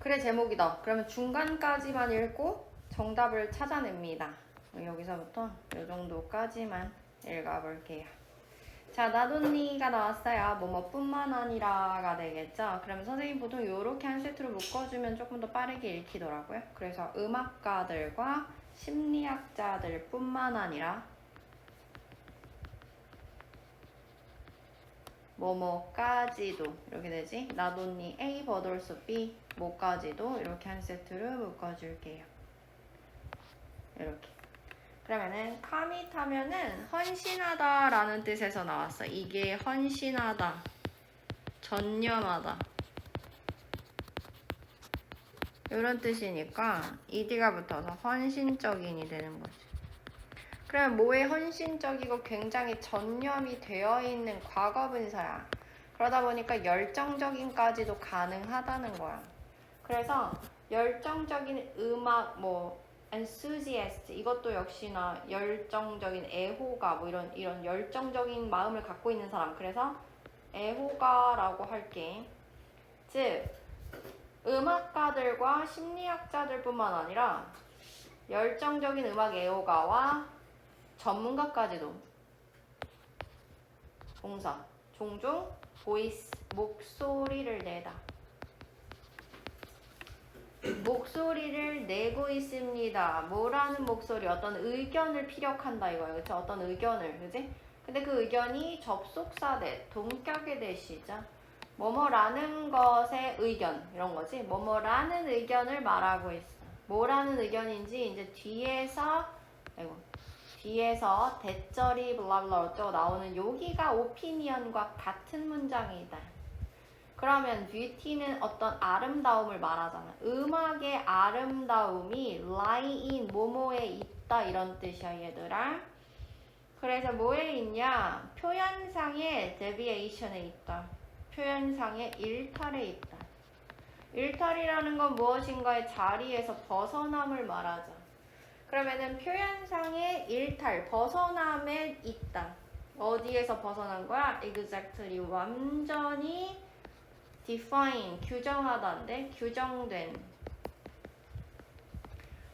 그래 제목이다. 그러면 중간까지만 읽고 정답을 찾아냅니다. 여기서부터 이 정도까지만 읽어볼게요. 자, 나돈니가 나왔어요. 뭐뭐뿐만 아니라가 되겠죠. 그러면 선생님 보통 이렇게 한 세트로 묶어주면 조금 더 빠르게 읽히더라고요. 그래서 음악가들과 심리학자들 뿐만 아니라 뭐뭐까지도 이렇게 되지. 나돈니 A 버돌수 B 뭐까지도 이렇게 한 세트로 묶어줄게요. 이렇게. 그러면은 commit 하면은 헌신하다 라는 뜻에서 나왔어. 이게 헌신하다, 전념하다 이런 뜻이니까 ed가 붙어서 헌신적인이 되는 거지. 그러면 뭐에 헌신적이고 굉장히 전념이 되어 있는 과거분사야. 그러다 보니까 열정적인까지도 가능하다는 거야. 그래서 열정적인 음악 enthusiast 이것도 역시나 열정적인 애호가 이런 열정적인 마음을 갖고 있는 사람. 그래서 애호가라고 할게. 즉 음악가들과 심리학자들뿐만 아니라 열정적인 음악 애호가와 전문가까지도 동사 종종 voice 목소리를 내다. 목소리를 내고 있습니다. 뭐라는 목소리, 어떤 의견을 피력한다 이거예요. 그쵸? 어떤 의견을, 그지? 근데 그 의견이 접속사 대, 동격의 대시죠. 뭐뭐라는 것의 의견, 이런 거지. 뭐뭐라는 의견을 말하고 있어. 뭐라는 의견인지 이제 뒤에서 대절이 블라블라 어쩌고 나오는 여기가 오피니언과 같은 문장이다. 그러면 뷰티는 어떤 아름다움을 말하잖아. 음악의 아름다움이 lie in 뭐뭐에 있다 이런 뜻이야 얘들아. 그래서 뭐에 있냐? 표현상의 deviation에 있다. 표현상의 일탈에 있다. 일탈이라는 건 무엇인가의 자리에서 벗어남을 말하자. 그러면은 표현상의 일탈, 벗어남에 있다. 어디에서 벗어난 거야? exactly, 완전히 define, 규정하다인데 규정된,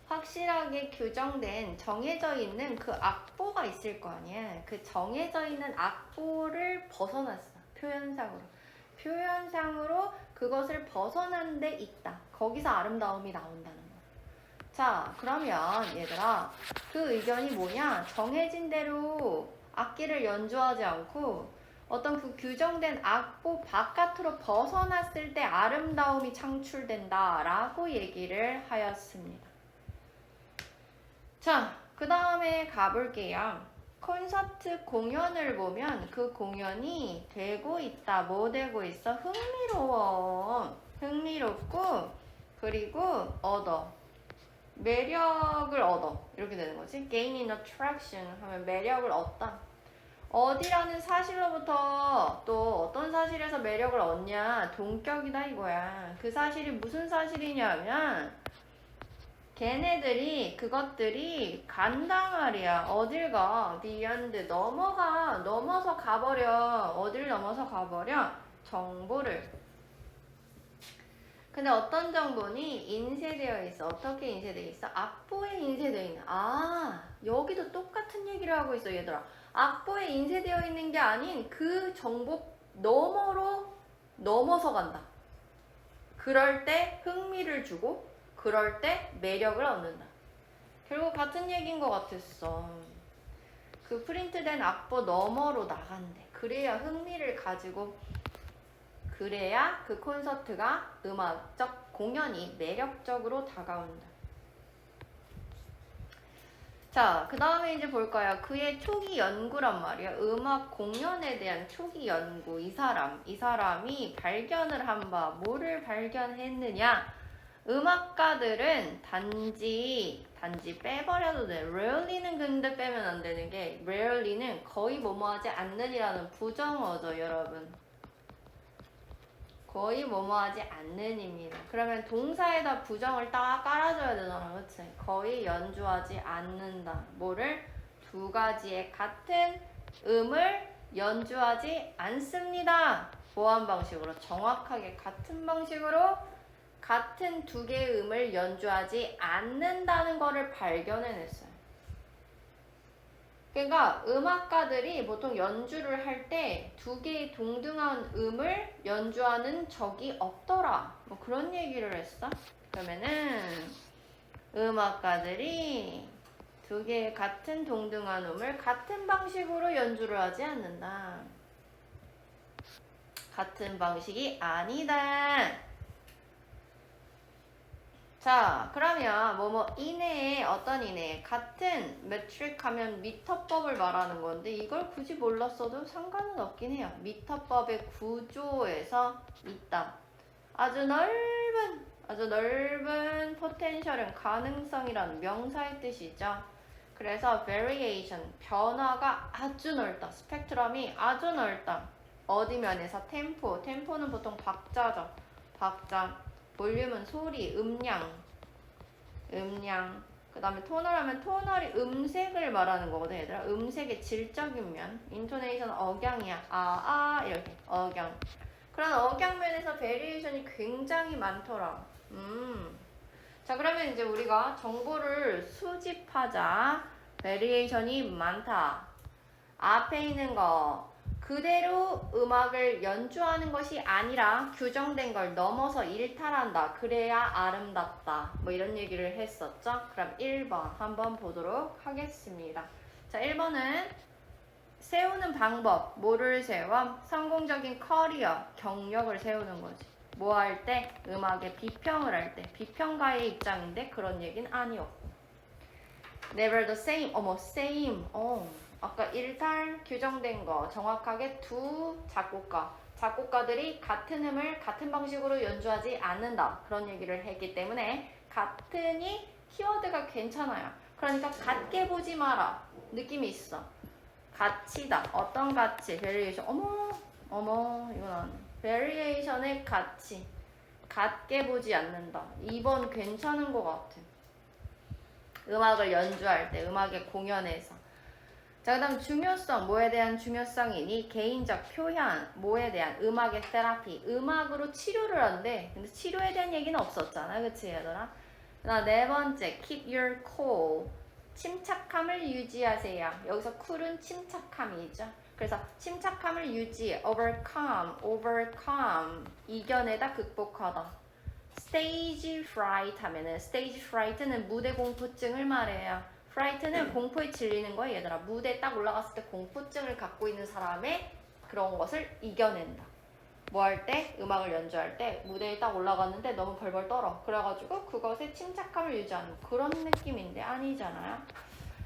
확실하게 규정된, 정해져 있는 그 악보가 있을 거 아니야. 그 정해져 있는 악보를 벗어났어. 표현상으로 그것을 벗어난 데 있다. 거기서 아름다움이 나온다는 거야. 자, 그러면 얘들아, 그 의견이 뭐냐? 정해진 대로 악기를 연주하지 않고 어떤 그 규정된 악보 바깥으로 벗어났을 때 아름다움이 창출된다 라고 얘기를 하였습니다. 자, 그 다음에 가볼게요. 콘서트 공연을 보면 그 공연이 되고 있다. 뭐 되고 있어? 흥미로워. 흥미롭고, 그리고 매력을 얻어. 이렇게 되는 거지. gain in attraction 하면 매력을 얻다. 어디라는 사실로부터 또 어떤 사실에서 매력을 얻냐? 동격이다 이거야. 그 사실이 무슨 사실이냐면 그것들이 간다 말이야. 어딜 가? beyond 넘어서 가버려. 어딜 넘어서 가버려? 정보를. 근데 어떤 정보니 인쇄되어 있어. 어떻게 인쇄되어 있어? 악보에 인쇄되어 있는. 아, 여기도 똑같은 얘기를 하고 있어 얘들아. 악보에 인쇄되어 있는 게 아닌 그 정보 넘어서 간다. 그럴 때 흥미를 주고 그럴 때 매력을 얻는다. 결국 같은 얘기인 것 같았어. 그 프린트된 악보 너머로 나간대. 그래야 흥미를 가지고, 그래야 그 콘서트가 음악적 공연이 매력적으로 다가온다. 자, 그 다음에 이제 볼 거야. 그의 초기 연구란 말이야. 음악 공연에 대한 초기 연구. 이 사람이 발견을 한 바, 뭐를 발견했느냐? 음악가들은 단지 빼버려도 돼. rarely는 근데 빼면 안 되는 게, rarely는 거의 뭐뭐하지 않는이라는 부정어죠, 여러분. 거의 뭐뭐하지 않는입니다. 그러면 동사에다 부정을 딱 깔아줘야 되잖아, 그치? 거의 연주하지 않는다. 뭐를? 두 가지의 같은 음을 연주하지 않습니다. 보완 방식으로, 정확하게 같은 방식으로 같은 두 개의 음을 연주하지 않는다는 거를 발견해냈어요. 그러니까 음악가들이 보통 연주를 할 때 두 개의 동등한 음을 연주하는 적이 없더라. 뭐 그런 얘기를 했어. 그러면은 음악가들이 두 개의 같은 동등한 음을 같은 방식으로 연주를 하지 않는다. 같은 방식이 아니다. 자, 그러면 뭐뭐 이내에 어떤 이내 같은 메트릭 하면 미터법을 말하는 건데 이걸 굳이 몰랐어도 상관은 없긴 해요. 미터법의 구조에서 있다. 아주 넓은 포텐셜은 가능성이라는 명사의 뜻이죠. 그래서 variation, 변화가 아주 넓다. 스펙트럼이 아주 넓다. 어디 면에서 템포는 보통 박자죠. 박자. 볼륨은 소리, 음량. 그 다음에 토널하면 토널이 음색을 말하는 거거든, 얘들아. 음색의 질적인 면. 인토네이션 억양이야. 이렇게. 억양. 그런 억양면에서 베리에이션이 굉장히 많더라. 자, 그러면 이제 우리가 정보를 수집하자. 베리에이션이 많다. 앞에 있는 거. 그대로 음악을 연주하는 것이 아니라 규정된 걸 넘어서 일탈한다. 그래야 아름답다. 뭐 이런 얘기를 했었죠. 그럼 1번 한번 보도록 하겠습니다. 자, 1번은 세우는 방법. 뭐를 세워? 성공적인 커리어, 경력을 세우는 거지. 뭐 할 때? 음악의 비평을 할 때. 비평가의 입장인데 그런 얘기는 아니었고. Never the same. same. 아까 일탈 규정된 거 정확하게 두 작곡가들이 같은 음을 같은 방식으로 연주하지 않는다. 그런 얘기를 했기 때문에 같은이 키워드가 괜찮아요. 그러니까 같게 보지 마라. 느낌이 있어. 가치다. 어떤 가치? 베리에이션. 이건 베리에이션의 가치. 같게 보지 않는다. 2번 괜찮은 것 같아. 음악을 연주할 때, 음악의 공연에서. 자, 그 다음 중요성, 뭐에 대한 중요성이니? 개인적 표현, 뭐에 대한? 음악의 테라피, 음악으로 치료를 한대. 근데 치료에 대한 얘기는 없었잖아, 그치 얘들아? 그 다음 네 번째, keep your cool, 침착함을 유지하세요. 여기서 cool은 침착함이죠. 그래서 침착함을 유지, overcome, 이겨내다, 극복하다. stage fright 하면은, stage fright는 무대 공포증을 말해요. fright는 공포에 질리는 거야, 얘들아. 무대에 딱 올라갔을 때 공포증을 갖고 있는 사람의 그런 것을 이겨낸다. 뭐 할 때? 음악을 연주할 때 무대에 딱 올라갔는데 너무 벌벌 떨어. 그래가지고 그것에 침착함을 유지하는 그런 느낌인데 아니잖아요.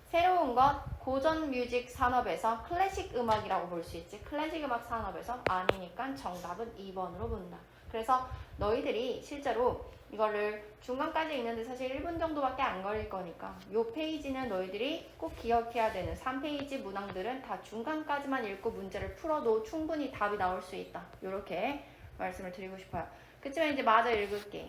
새로운 것, 고전 뮤직 산업에서 클래식 음악이라고 볼 수 있지. 클래식 음악 산업에서 아니니까 정답은 2번으로 본다. 그래서 너희들이 실제로 이거를 중간까지 읽는데 사실 1분 정도밖에 안 걸릴 거니까 요 페이지는 너희들이 꼭 기억해야 되는 3페이지 문항들은 다 중간까지만 읽고 문제를 풀어도 충분히 답이 나올 수 있다. 요렇게 말씀을 드리고 싶어요. 그치만 이제 마저 읽을게.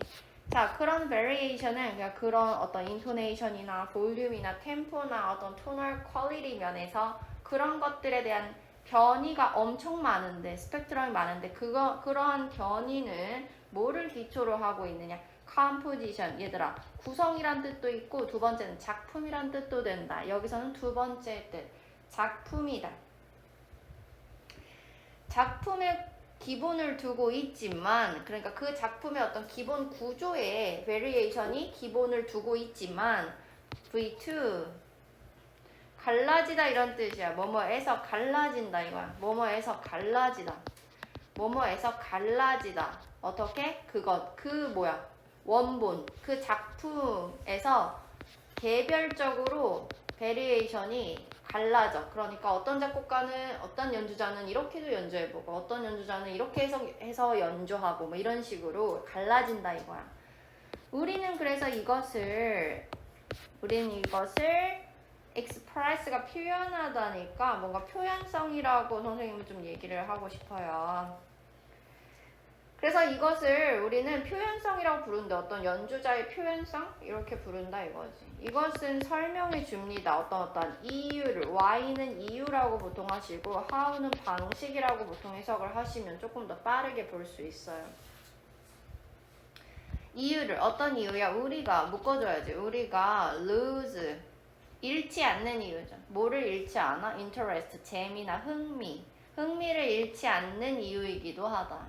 자, 그런 variation은 그냥 그런 어떤 인토네이션이나 볼륨이나 템포나 어떤 토널 퀄리티 면에서 그런 것들에 대한 변이가 엄청 많은데, 스펙트럼이 많은데 그러한 변이는 뭐를 기초로 하고 있느냐? composition, 얘들아. 구성이란 뜻도 있고 두 번째는 작품이란 뜻도 된다. 여기서는 두 번째 뜻, 작품이다. 작품의 기본을 두고 있지만, 그러니까 그 작품의 어떤 기본 구조에 variation이 기본을 두고 있지만 V2 갈라지다 이런 뜻이야. 뭐뭐에서 갈라진다 이거야. 뭐뭐에서 갈라지다. 뭐뭐에서 갈라지다. 어떻게? 원본, 그 작품에서 개별적으로 베리에이션이 갈라져. 그러니까 어떤 작곡가는, 어떤 연주자는 이렇게도 연주해보고 어떤 연주자는 이렇게 해서 연주하고 뭐 이런 식으로 갈라진다 이거야. 우리는 그래서 이것을 express가 표현하다니까 뭔가 표현성이라고 선생님은 좀 얘기를 하고 싶어요. 그래서 이것을 우리는 표현성이라고 부른다. 어떤 연주자의 표현성? 이렇게 부른다 이거지. 이것은 설명해 줍니다. 어떤 이유를. Why는 이유라고 보통 하시고 How는 방식이라고 보통 해석을 하시면 조금 더 빠르게 볼 수 있어요. 이유를 어떤 이유야? 우리가 묶어줘야지. 우리가 lose 잃지 않는 이유죠. 뭐를 잃지 않아? interest 재미나 흥미를 잃지 않는 이유이기도 하다.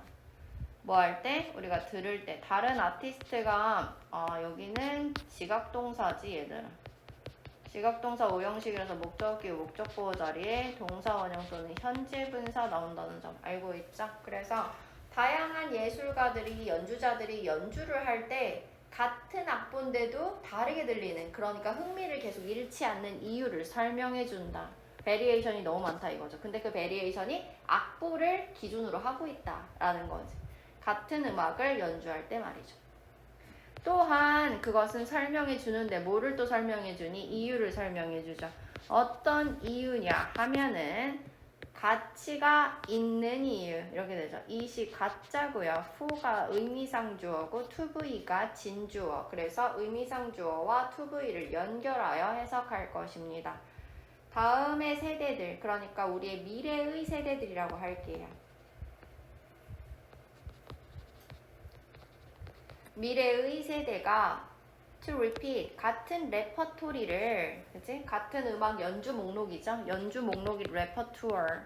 뭐 할 때? 우리가 들을 때 다른 아티스트가 여기는 지각동사지 얘들아. 지각동사 오형식이라서 목적기호 목적보호 자리에 동사 원형 또는 현재 분사 나온다는 점 알고 있죠? 그래서 다양한 예술가들이 연주자들이 연주를 할 때 같은 악보인데도 다르게 들리는 그러니까 흥미를 계속 잃지 않는 이유를 설명해 준다. 베리에이션이 너무 많다 이거죠. 근데 그 베리에이션이 악보를 기준으로 하고 있다라는 거지. 같은 음악을 연주할 때 말이죠. 또한 그것은 설명해 주는데 뭐를 또 설명해 주니? 이유를 설명해 주죠. 어떤 이유냐 하면은 가치가 있는 이유 이렇게 되죠. 이시 가짜고요. fu가 의미상 주어고 toV가 진주어. 그래서 의미상 주어와 toV를 연결하여 해석할 것입니다. 다음의 세대들 그러니까 우리의 미래의 세대들이라고 할게요. 미래의 세대가 to repeat 같은 레퍼토리를 그치? 같은 음악 연주 목록이죠. 연주 목록이 repertoire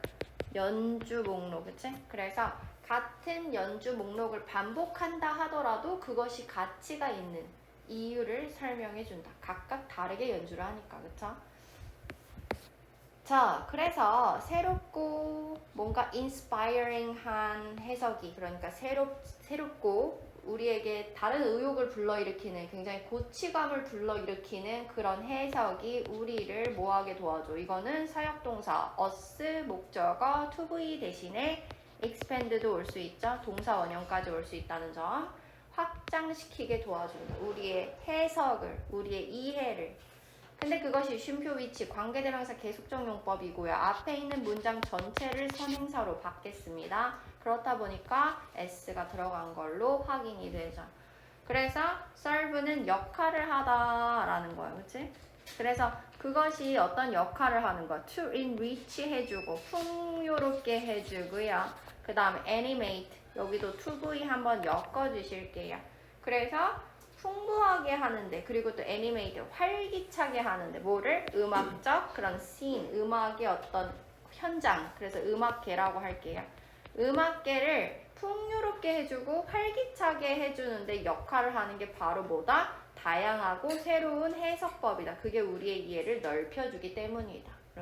연주 목록 그치? 그래서 같은 연주 목록을 반복한다 하더라도 그것이 가치가 있는 이유를 설명해 준다. 각각 다르게 연주를 하니까 그쵸? 자, 그래서 새롭고 뭔가 inspiring한 해석이 그러니까 새롭고 우리에게 다른 의욕을 불러일으키는 굉장히 고치감을 불러일으키는 그런 해석이 우리를 뭐하게 도와줘. 이거는 사역동사 us 목적어 to be 대신에 expand도 올 수 있죠. 동사 원형까지 올 수 있다는 점 확장시키게 도와준다. 우리의 해석을 우리의 이해를 근데 그것이 쉼표 위치, 관계대명사 계속적 용법이고요. 앞에 있는 문장 전체를 선행사로 받겠습니다. 그렇다 보니까 s가 들어간 걸로 확인이 되죠. 그래서 serve는 역할을 하다라는 거예요. 그치? 그래서 그것이 어떤 역할을 하는 거야. to enrich 해주고 풍요롭게 해주고요. 그 다음에 animate 여기도 to be 한번 엮어주실게요. 그래서 풍부하게 하는데 그리고 또 애니메이트 활기차게 하는데 뭐를? 음악적 그런 씬 음악의 어떤 현장 그래서 음악계라고 할게요. 음악계를 풍요롭게 해주고 활기차게 해주는데 역할을 하는 게 바로 뭐다? 다양하고 새로운 해석법이다. 그게 우리의 이해를 넓혀주기 때문이다.